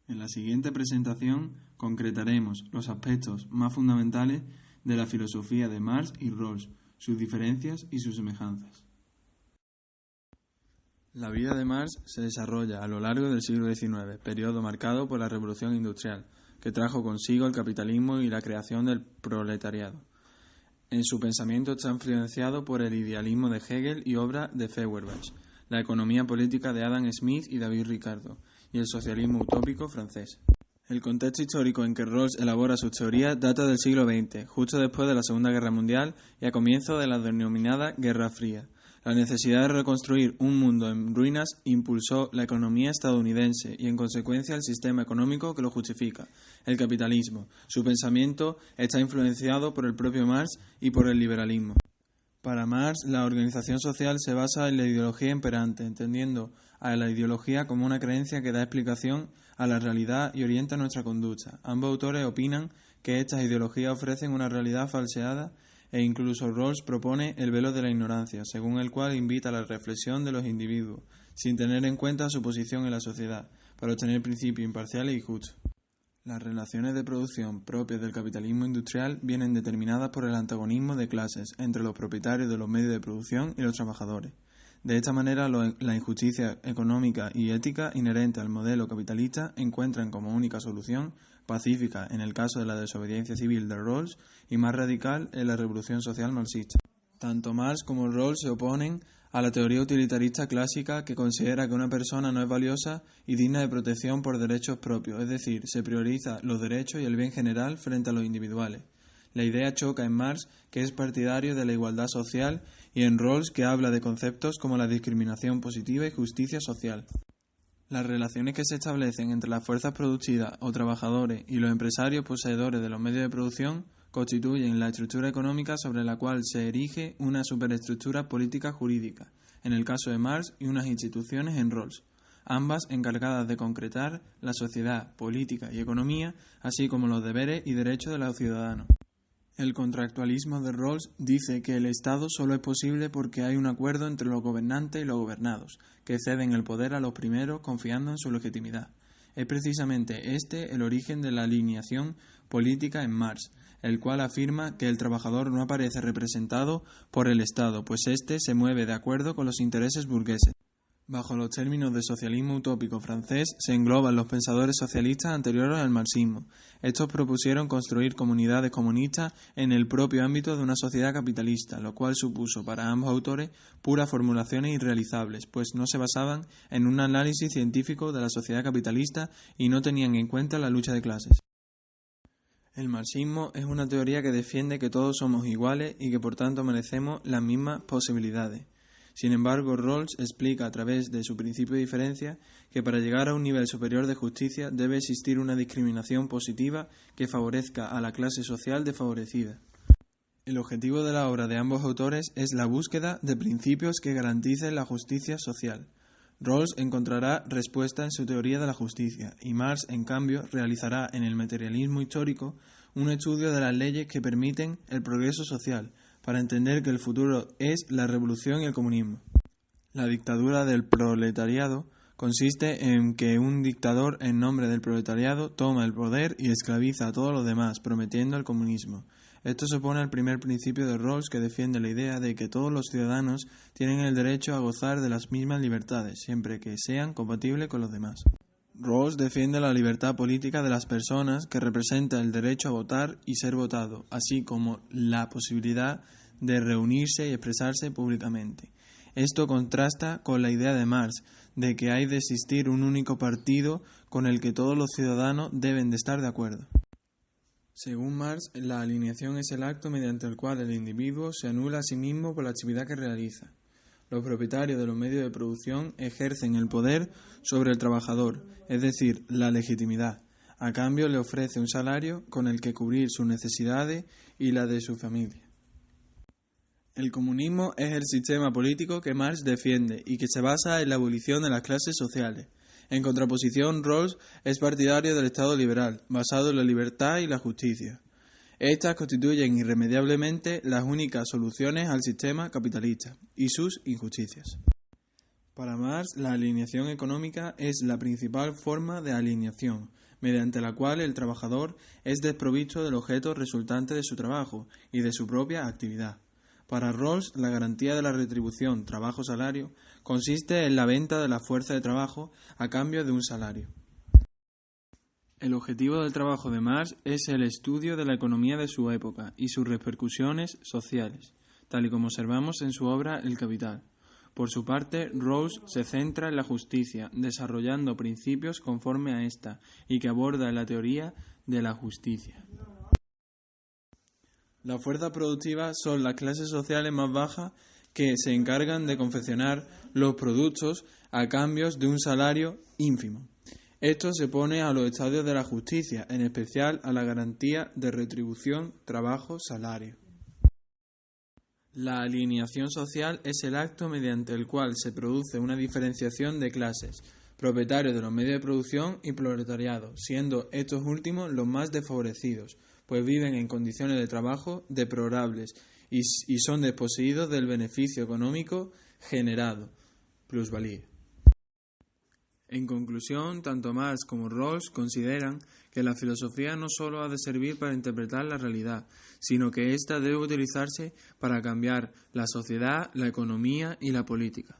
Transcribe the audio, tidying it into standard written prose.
En la siguiente presentación concretaremos los aspectos más fundamentales de la filosofía de Marx y Rawls, sus diferencias y sus semejanzas. La vida de Marx se desarrolla a lo largo del siglo XIX, periodo marcado por la Revolución Industrial, que trajo consigo el capitalismo y la creación del proletariado. En su pensamiento está influenciado por el idealismo de Hegel y obra de Feuerbach, la economía política de Adam Smith y David Ricardo, y el socialismo utópico francés. El contexto histórico en que Rawls elabora sus teorías data del siglo XX, justo después de la Segunda Guerra Mundial y a comienzo de la denominada Guerra Fría. La necesidad de reconstruir un mundo en ruinas impulsó la economía estadounidense y en consecuencia el sistema económico que lo justifica, el capitalismo. Su pensamiento está influenciado por el propio Marx y por el liberalismo. Para Marx, la organización social se basa en la ideología imperante, entendiendo a la ideología como una creencia que da explicación a la realidad y orienta nuestra conducta. Ambos autores opinan que estas ideologías ofrecen una realidad falseada e incluso Rawls propone el velo de la ignorancia, según el cual invita a la reflexión de los individuos, sin tener en cuenta su posición en la sociedad, para obtener principios imparciales y justos. Las relaciones de producción propias del capitalismo industrial vienen determinadas por el antagonismo de clases entre los propietarios de los medios de producción y los trabajadores. De esta manera, la injusticia económica y ética inherente al modelo capitalista encuentran como única solución pacífica en el caso de la desobediencia civil de Rawls y más radical en la revolución social marxista. Tanto Marx como Rawls se oponen a la teoría utilitarista clásica que considera que una persona no es valiosa y digna de protección por derechos propios, es decir, se prioriza los derechos y el bien general frente a los individuales. La idea choca en Marx, que es partidario de la igualdad social, y en Rawls, que habla de conceptos como la discriminación positiva y justicia social. Las relaciones que se establecen entre las fuerzas productivas o trabajadores y los empresarios poseedores de los medios de producción constituyen la estructura económica sobre la cual se erige una superestructura política jurídica, en el caso de Marx, y unas instituciones en Rawls, ambas encargadas de concretar la sociedad, política y economía, así como los deberes y derechos de los ciudadanos. El contractualismo de Rawls dice que el Estado solo es posible porque hay un acuerdo entre los gobernantes y los gobernados, que ceden el poder a los primeros confiando en su legitimidad. Es precisamente este el origen de la alineación política en Marx, el cual afirma que el trabajador no aparece representado por el Estado, pues éste se mueve de acuerdo con los intereses burgueses. Bajo los términos de socialismo utópico francés se engloban los pensadores socialistas anteriores al marxismo. Estos propusieron construir comunidades comunistas en el propio ámbito de una sociedad capitalista, lo cual supuso para ambos autores puras formulaciones irrealizables, pues no se basaban en un análisis científico de la sociedad capitalista y no tenían en cuenta la lucha de clases. El marxismo es una teoría que defiende que todos somos iguales y que por tanto merecemos las mismas posibilidades. Sin embargo, Rawls explica a través de su principio de diferencia que para llegar a un nivel superior de justicia debe existir una discriminación positiva que favorezca a la clase social desfavorecida. El objetivo de la obra de ambos autores es la búsqueda de principios que garanticen la justicia social. Rawls encontrará respuesta en su teoría de la justicia y Marx, en cambio, realizará en el materialismo histórico un estudio de las leyes que permiten el progreso social, para entender que el futuro es la revolución y el comunismo. La dictadura del proletariado consiste en que un dictador en nombre del proletariado toma el poder y esclaviza a todos los demás, prometiendo el comunismo. Esto se opone al primer principio de Rawls, que defiende la idea de que todos los ciudadanos tienen el derecho a gozar de las mismas libertades, siempre que sean compatibles con los demás. Rawls defiende la libertad política de las personas, que representa el derecho a votar y ser votado, así como la posibilidad de reunirse y expresarse públicamente. Esto contrasta con la idea de Marx de que hay de existir un único partido con el que todos los ciudadanos deben de estar de acuerdo. Según Marx, la alineación es el acto mediante el cual el individuo se anula a sí mismo por la actividad que realiza. Los propietarios de los medios de producción ejercen el poder sobre el trabajador, es decir, la legitimidad. A cambio le ofrece un salario con el que cubrir sus necesidades y la de su familia. El comunismo es el sistema político que Marx defiende y que se basa en la abolición de las clases sociales. En contraposición, Rawls es partidario del Estado liberal, basado en la libertad y la justicia. Estas constituyen irremediablemente las únicas soluciones al sistema capitalista y sus injusticias. Para Marx, la alineación económica es la principal forma de alineación, mediante la cual el trabajador es desprovisto del objeto resultante de su trabajo y de su propia actividad. Para Rawls, la garantía de la retribución trabajo-salario consiste en la venta de la fuerza de trabajo a cambio de un salario. El objetivo del trabajo de Marx es el estudio de la economía de su época y sus repercusiones sociales, tal y como observamos en su obra El Capital. Por su parte, Rawls se centra en la justicia, desarrollando principios conforme a esta y que aborda la teoría de la justicia. La fuerza productiva son las clases sociales más bajas que se encargan de confeccionar los productos a cambio de un salario ínfimo. Esto se pone a los estadios de la justicia, en especial a la garantía de retribución, trabajo, salario. La alineación social es el acto mediante el cual se produce una diferenciación de clases, propietarios de los medios de producción y proletariado, siendo estos últimos los más desfavorecidos, pues viven en condiciones de trabajo deplorables y son desposeídos del beneficio económico generado, plusvalía. En conclusión, tanto Marx como Rawls consideran que la filosofía no solo ha de servir para interpretar la realidad, sino que ésta debe utilizarse para cambiar la sociedad, la economía y la política.